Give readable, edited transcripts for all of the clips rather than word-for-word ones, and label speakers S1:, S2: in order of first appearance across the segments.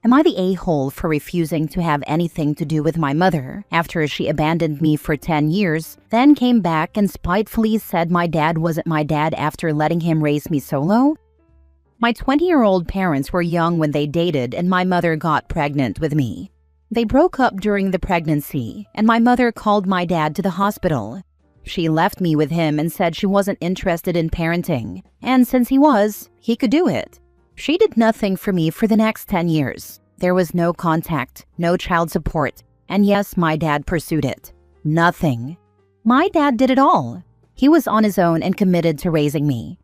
S1: Am I the a-hole for refusing to have anything to do with my mother after she abandoned me for 10 years, then came back and spitefully said my dad wasn't my dad after letting him raise me solo? My 20-year-old parents were young when they dated and my mother got pregnant with me. They broke up during the pregnancy and my mother called my dad to the hospital. She left me with him and said she wasn't interested in parenting, and since he was, he could do it. She did nothing for me for the next 10 years. There was no contact, no child support, and yes, my dad pursued it. Nothing. My dad did it all. He was on his own and committed to raising me.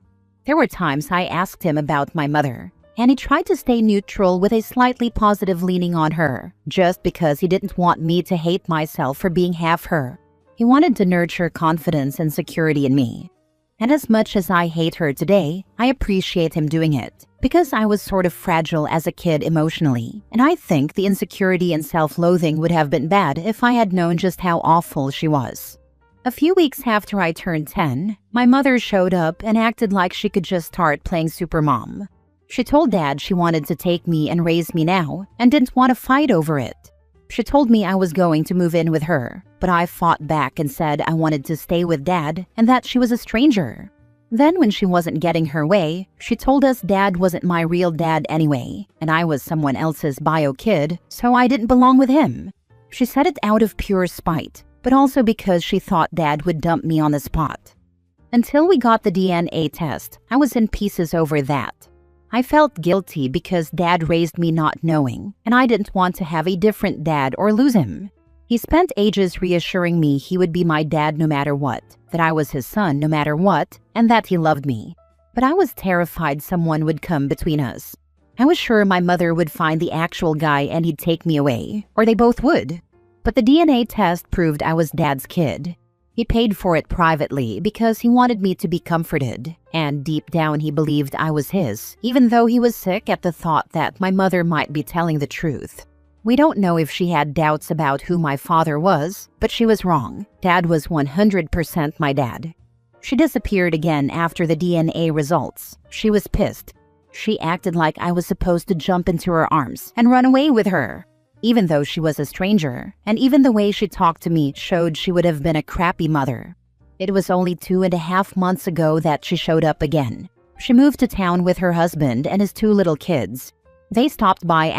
S1: There were times I asked him about my mother, and he tried to stay neutral with a slightly positive leaning on her, just because he didn't want me to hate myself for being half her. He wanted to nurture confidence and security in me. And as much as I hate her today, I appreciate him doing it, because I was sort of fragile as a kid emotionally, and I think the insecurity and self-loathing would have been bad if I had known just how awful she was. A few weeks after I turned 10, my mother showed up and acted like she could just start playing supermom. She told Dad she wanted to take me and raise me now and didn't want to fight over it. She told me I was going to move in with her, but I fought back and said I wanted to stay with Dad and that she was a stranger. Then when she wasn't getting her way, she told us Dad wasn't my real dad anyway, and I was someone else's bio kid, so I didn't belong with him. She said it out of pure spite, but also because she thought Dad would dump me on the spot. Until we got the DNA test, I was in pieces over that. I felt guilty because Dad raised me not knowing, and I didn't want to have a different dad or lose him. He spent ages reassuring me he would be my dad no matter what, that I was his son no matter what, and that he loved me. But I was terrified someone would come between us. I was sure my mother would find the actual guy and he'd take me away, or they both would. But the DNA test proved I was Dad's kid. He paid for it privately because he wanted me to be comforted, and deep down he believed I was his, even though he was sick at the thought that my mother might be telling the truth. We don't know if she had doubts about who my father was, but she was wrong. Dad was 100% my dad. She disappeared again after the DNA results. She was pissed. She acted like I was supposed to jump into her arms and run away with her. Even though she was a stranger, and even the way she talked to me showed she would have been a crappy mother. It was only 2.5 months ago that she showed up again. She moved to town with her husband and his 2 little kids. They stopped by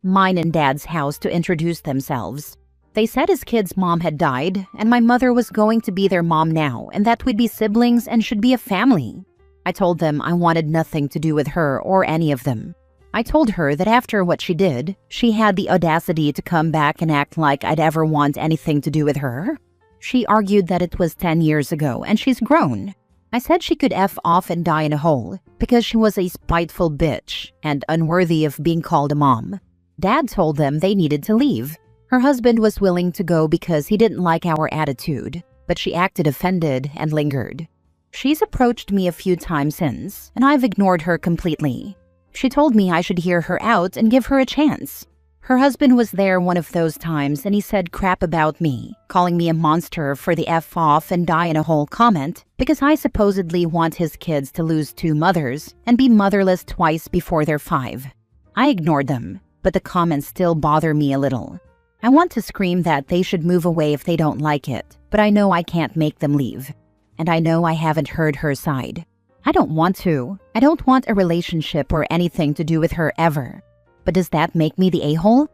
S1: mine and Dad's house to introduce themselves. They said his kid's mom had died, and my mother was going to be their mom now, and that we'd be siblings and should be a family. I told them I wanted nothing to do with her or any of them. I told her that after what she did, she had the audacity to come back and act like I'd ever want anything to do with her. She argued that it was 10 years ago and she's grown. I said she could F off and die in a hole because she was a spiteful bitch and unworthy of being called a mom. Dad told them they needed to leave. Her husband was willing to go because he didn't like our attitude, but she acted offended and lingered. She's approached me a few times since, and I've ignored her completely. She told me I should hear her out and give her a chance. Her husband was there one of those times and he said crap about me, calling me a monster for the F off and die in a hole comment because I supposedly want his kids to lose 2 mothers and be motherless twice before they're 5. I ignored them, but the comments still bother me a little. I want to scream that they should move away if they don't like it, but I know I can't make them leave. And I know I haven't heard her side. I don't want to. I don't want a relationship or anything to do with her ever. But does that make me the a-hole?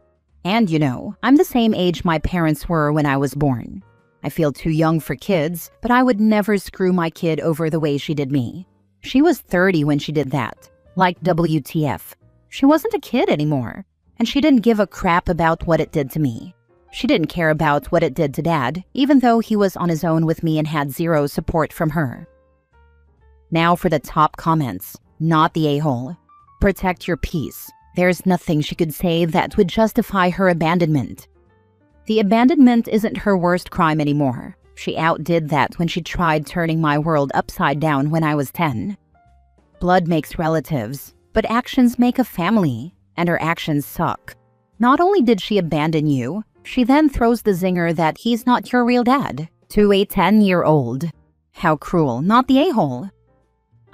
S1: And you know, I'm the same age my parents were when I was born. I feel too young for kids, but I would never screw my kid over the way she did me. She was 30 when she did that. Like WTF. She wasn't a kid anymore. And she didn't give a crap about what it did to me. She didn't care about what it did to Dad, even though he was on his own with me and had 0 support from her. Now for the top comments. Not the a-hole. Protect your peace. There's nothing she could say that would justify her abandonment. The abandonment isn't her worst crime anymore. She outdid that when she tried turning my world upside down when I was 10. Blood makes relatives, but actions make a family, and her actions suck. Not only did she abandon you, she then throws the zinger that he's not your real dad to a 10-year-old. How cruel, not the a-hole.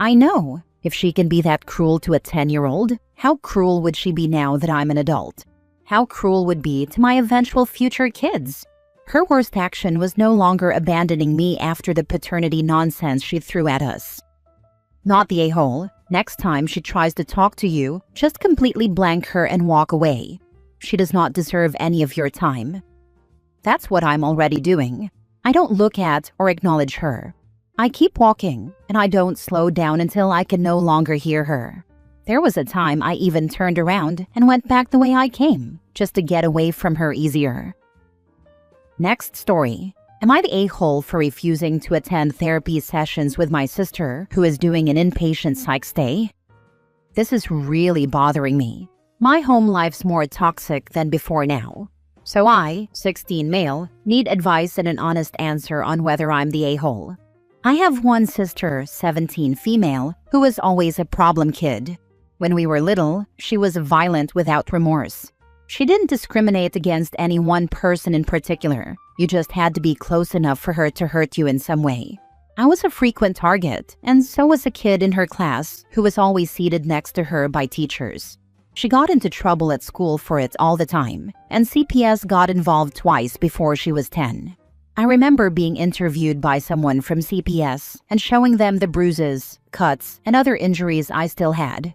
S1: I know, If she can be that cruel to a 10-year-old, how cruel would she be now that I'm an adult? How cruel would be to my eventual future kids? Her worst action was no longer abandoning me after the paternity nonsense she threw at us. Not the a-hole. Next time she tries to talk to you, just completely blank her and walk away. She does not deserve any of your time. That's what I'm already doing. I don't look at or acknowledge her. I keep walking, and I don't slow down until I can no longer hear her. There was a time I even turned around and went back the way I came, just to get away from her easier. Next story. Am I the a-hole for refusing to attend therapy sessions with my sister, who is doing an inpatient psych stay? This is really bothering me. My home life's more toxic than before now. So I, 16 male, need advice and an honest answer on whether I'm the a-hole. I have one sister, 17 female, who was always a problem kid. When we were little, she was violent without remorse. She didn't discriminate against any one person in particular. You just had to be close enough for her to hurt you in some way. I was a frequent target, and so was a kid in her class who was always seated next to her by teachers. She got into trouble at school for it all the time, and CPS got involved twice before she was 10. I remember being interviewed by someone from CPS and showing them the bruises, cuts, and other injuries I still had.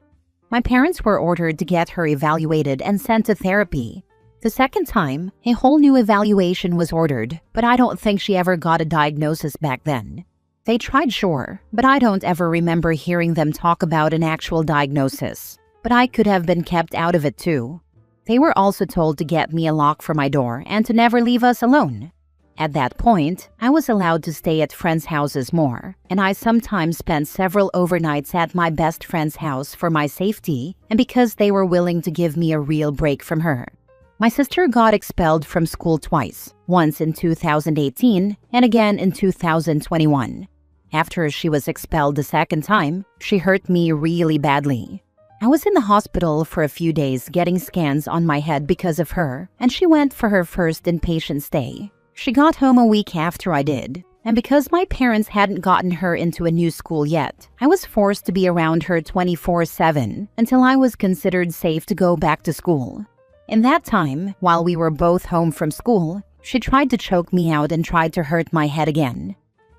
S1: My parents were ordered to get her evaluated and sent to therapy. The second time, a whole new evaluation was ordered, but I don't think she ever got a diagnosis back then. They tried, sure, but I don't ever remember hearing them talk about an actual diagnosis. But I could have been kept out of it too. They were also told to get me a lock for my door and to never leave us alone. At that point, I was allowed to stay at friends' houses more, and I sometimes spent several overnights at my best friend's house for my safety and because they were willing to give me a real break from her. My sister got expelled from school twice, once in 2018 and again in 2021. After she was expelled the second time, she hurt me really badly. I was in the hospital for a few days getting scans on my head because of her, and she went for her first inpatient stay. She got home a week after I did, and because my parents hadn't gotten her into a new school yet, I was forced to be around her 24/7 until I was considered safe to go back to school. In that time, while we were both home from school, she tried to choke me out and tried to hurt my head again.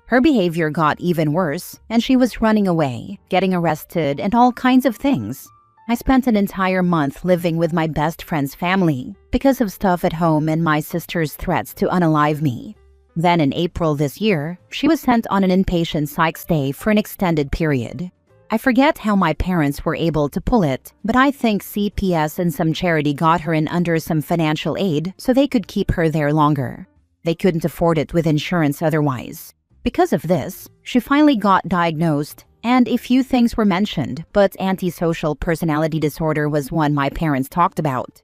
S1: Her behavior got even worse, and she was running away, getting arrested, and all kinds of things. I spent an entire month living with my best friend's family because of stuff at home and my sister's threats to unalive me. Then in April this year, she was sent on an inpatient psych stay for an extended period. I forget how my parents were able to pull it, but I think CPS and some charity got her in under some financial aid so they could keep her there longer. They couldn't afford it with insurance otherwise. Because of this, she finally got diagnosed, and a few things were mentioned, but antisocial personality disorder was one my parents talked about.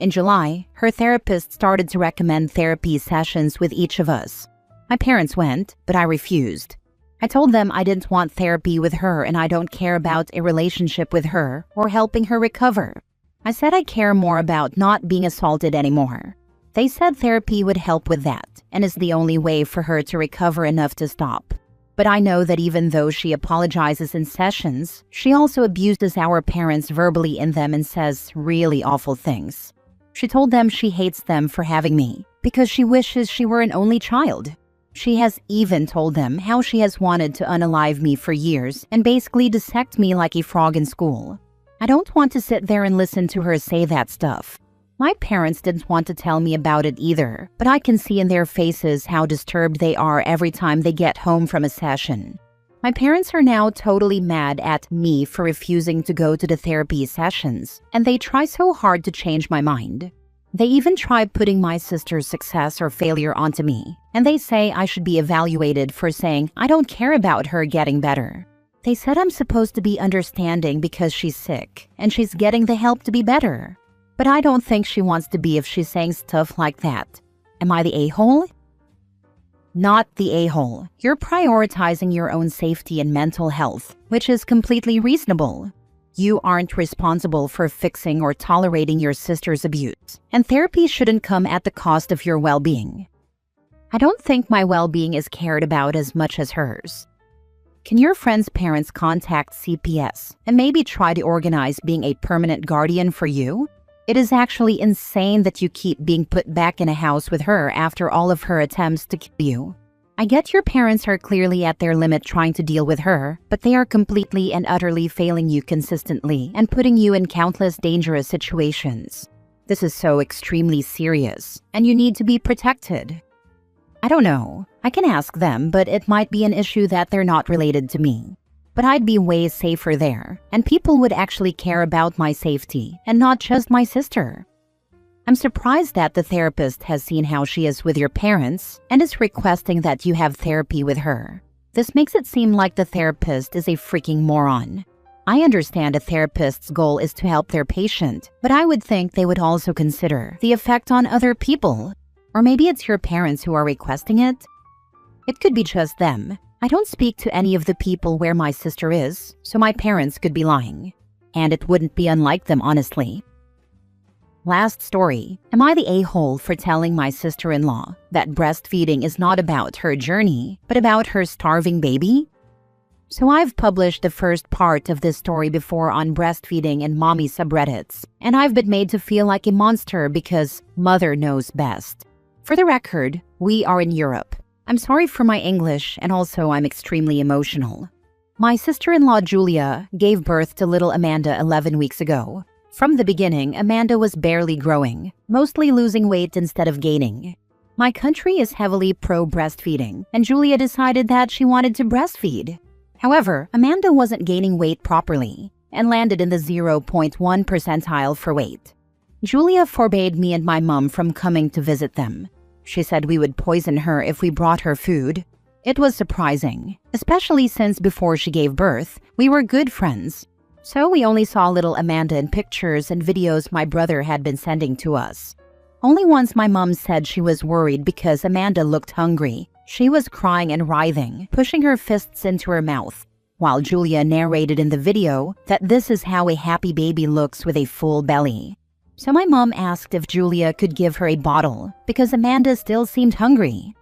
S1: In July, her therapist started to recommend therapy sessions with each of us. My parents went, but I refused. I told them I didn't want therapy with her and I don't care about a relationship with her or helping her recover. I said I care more about not being assaulted anymore. They said therapy would help with that and is the only way for her to recover enough to stop. But I know that even though she apologizes in sessions, she also abuses our parents verbally in them and says really awful things. She told them she hates them for having me because she wishes she were an only child. She has even told them how she has wanted to unalive me for years and basically dissect me like a frog in school. I don't want to sit there and listen to her say that stuff. My parents didn't want to tell me about it either, but I can see in their faces how disturbed they are every time they get home from a session. My parents are now totally mad at me for refusing to go to the therapy sessions, and they try so hard to change my mind. They even try putting my sister's success or failure onto me, and they say I should be evaluated for saying I don't care about her getting better. They said I'm supposed to be understanding because she's sick, and she's getting the help to be better. But I don't think she wants to be if she's saying stuff like that. Am I the a-hole? Not the a-hole. You're prioritizing your own safety and mental health, which is completely reasonable. You aren't responsible for fixing or tolerating your sister's abuse, and therapy shouldn't come at the cost of your well-being. I don't think my well-being is cared about as much as hers. Can your friend's parents contact CPS and maybe try to organize being a permanent guardian for you? It is actually insane that you keep being put back in a house with her after all of her attempts to kill you. I get your parents are clearly at their limit trying to deal with her, but they are completely and utterly failing you consistently and putting you in countless dangerous situations. This is so extremely serious, and you need to be protected. I don't know. I can ask them, but it might be an issue that they're not related to me. But I'd be way safer there, and people would actually care about my safety, and not just my sister. I'm surprised that the therapist has seen how she is with your parents and is requesting that you have therapy with her. This makes it seem like the therapist is a freaking moron. I understand a therapist's goal is to help their patient, but I would think they would also consider the effect on other people. Or maybe it's your parents who are requesting it? It could be just them. I don't speak to any of the people where my sister is, so my parents could be lying. And it wouldn't be unlike them, honestly. Last story. Am I the a-hole for telling my sister-in-law that breastfeeding is not about her journey, but about her starving baby? So I've published the first part of this story before on breastfeeding in mommy subreddits, and I've been made to feel like a monster because mother knows best. For the record, we are in Europe. I'm sorry for my English, and also I'm extremely emotional. My sister-in-law Julia gave birth to little Amanda 11 weeks ago. From the beginning, Amanda was barely growing, mostly losing weight instead of gaining. My country is heavily pro-breastfeeding, and Julia decided that she wanted to breastfeed. However, Amanda wasn't gaining weight properly and landed in the 0.1 percentile for weight. Julia forbade me and my mom from coming to visit them. She said we would poison her if we brought her food. It was surprising, especially since before she gave birth, we were good friends. So we only saw little Amanda in pictures and videos my brother had been sending to us. Only once my mom said she was worried because Amanda looked hungry. She was crying and writhing, pushing her fists into her mouth, while Julia narrated in the video that this is how a happy baby looks with a full belly. So my mom asked if Julia could give her a bottle because Amanda still seemed hungry.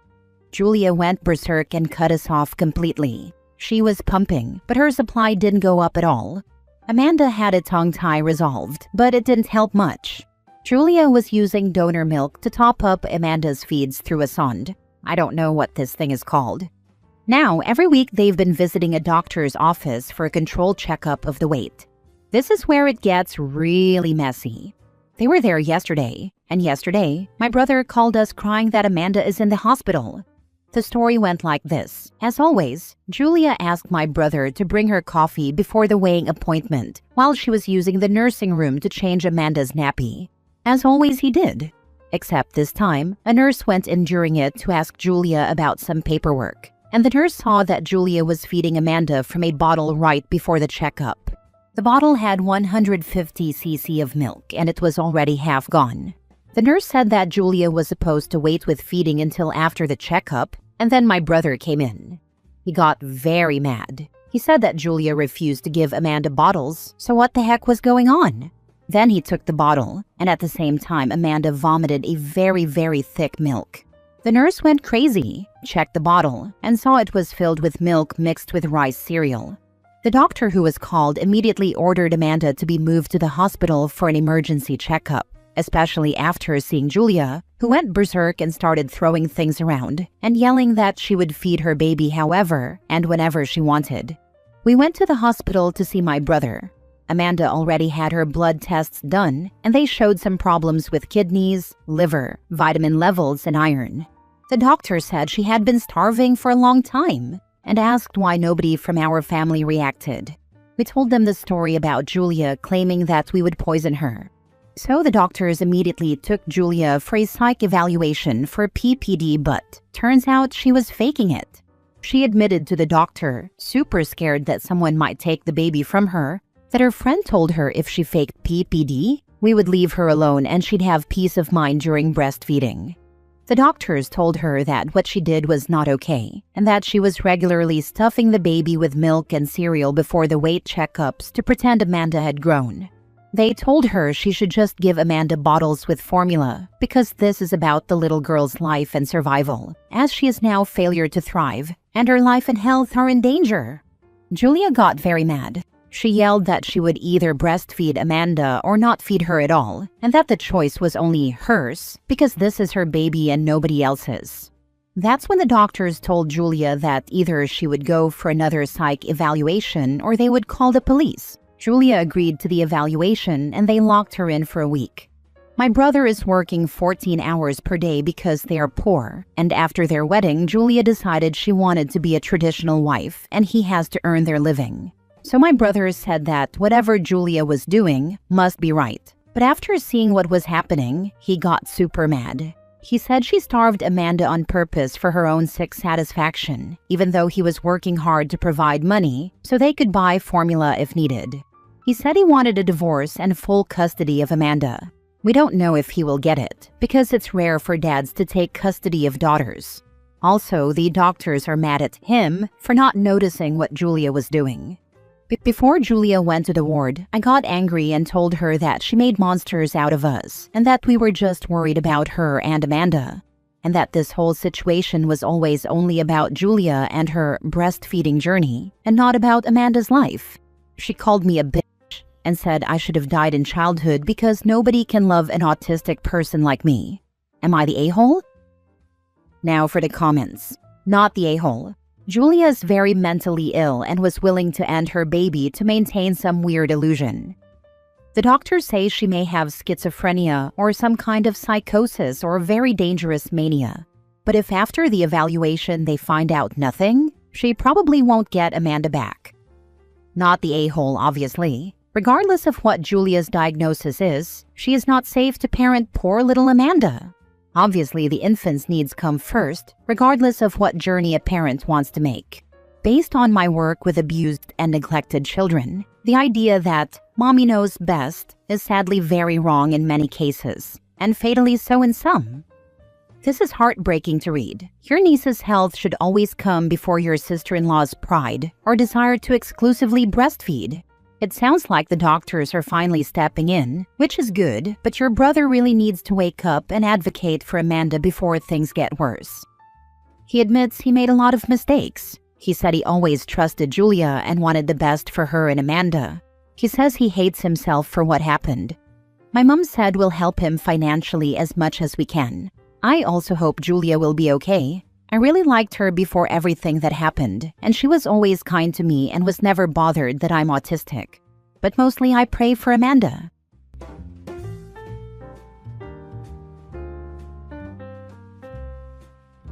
S1: Julia went berserk and cut us off completely. She was pumping, but her supply didn't go up at all. Amanda had a tongue tie resolved, but it didn't help much. Julia was using donor milk to top up Amanda's feeds through a sonde. I don't know what this thing is called. Now, every week they've been visiting a doctor's office for a controlled checkup of the weight. This is where it gets really messy. They were there yesterday, and yesterday, my brother called us crying that Amanda is in the hospital. The story went like this. As always, Julia asked my brother to bring her coffee before the weighing appointment while she was using the nursing room to change Amanda's nappy. As always, he did. Except this time, a nurse went in during it to ask Julia about some paperwork, and the nurse saw that Julia was feeding Amanda from a bottle right before the checkup. The bottle had 150 cc of milk, and it was already half gone. The nurse said that Julia was supposed to wait with feeding until after the checkup, and then my brother came in. He got very mad. He said that Julia refused to give Amanda bottles, so what the heck was going on? Then he took the bottle, and at the same time Amanda vomited a very, very thick milk. The nurse went crazy, checked the bottle, and saw it was filled with milk mixed with rice cereal. The doctor who was called immediately ordered Amanda to be moved to the hospital for an emergency checkup, especially after seeing Julia, who went berserk and started throwing things around and yelling that she would feed her baby however and whenever she wanted. We went to the hospital to see my brother. Amanda already had her blood tests done, and they showed some problems with kidneys, liver, vitamin levels, and iron. The doctor said she had been starving for a long time and asked why nobody from our family reacted. We told them the story about Julia claiming that we would poison her. So the doctors immediately took Julia for a psych evaluation for PPD, but turns out she was faking it. She admitted to the doctor, super scared that someone might take the baby from her, that her friend told her if she faked PPD, we would leave her alone and she'd have peace of mind during breastfeeding. The doctors told her that what she did was not okay, and that she was regularly stuffing the baby with milk and cereal before the weight checkups to pretend Amanda had grown. They told her she should just give Amanda bottles with formula because this is about the little girl's life and survival, as she is now failure to thrive, and her life and health are in danger. Julia got very mad. She yelled that she would either breastfeed Amanda or not feed her at all, and that the choice was only hers because this is her baby and nobody else's. That's when the doctors told Julia that either she would go for another psych evaluation or they would call the police. Julia agreed to the evaluation and they locked her in for a week. My brother is working 14 hours per day because they are poor, and after their wedding, Julia decided she wanted to be a traditional wife and he has to earn their living. So my brother said that whatever Julia was doing must be right. But after seeing what was happening, he got super mad. He said she starved Amanda on purpose for her own sick satisfaction, even though he was working hard to provide money so they could buy formula if needed. He said he wanted a divorce and full custody of Amanda. We don't know if he will get it, because it's rare for dads to take custody of daughters. Also, the doctors are mad at him for not noticing what Julia was doing. Before Julia went to the ward, I got angry and told her that she made monsters out of us and that we were just worried about her and Amanda, and that this whole situation was always only about Julia and her breastfeeding journey and not about Amanda's life. She called me a bitch and said I should have died in childhood because nobody can love an autistic person like me. Am I the a-hole? Now for the comments. Not the a-hole. Julia is very mentally ill and was willing to end her baby to maintain some weird illusion. The doctors say she may have schizophrenia or some kind of psychosis or very dangerous mania. But if after the evaluation they find out nothing, she probably won't get Amanda back. Not the a-hole, obviously. Regardless of what Julia's diagnosis is, she is not safe to parent poor little Amanda. Obviously, the infant's needs come first, regardless of what journey a parent wants to make. Based on my work with abused and neglected children, the idea that mommy knows best is sadly very wrong in many cases, and fatally so in some. This is heartbreaking to read. Your niece's health should always come before your sister-in-law's pride or desire to exclusively breastfeed. It sounds like the doctors are finally stepping in, which is good, but your brother really needs to wake up and advocate for Amanda before things get worse. He admits he made a lot of mistakes. He said he always trusted Julia and wanted the best for her and Amanda. He says he hates himself for what happened. My mom said we'll help him financially as much as we can. I also hope Julia will be okay. I really liked her before everything that happened, and she was always kind to me and was never bothered that I'm autistic. But mostly I pray for Amanda.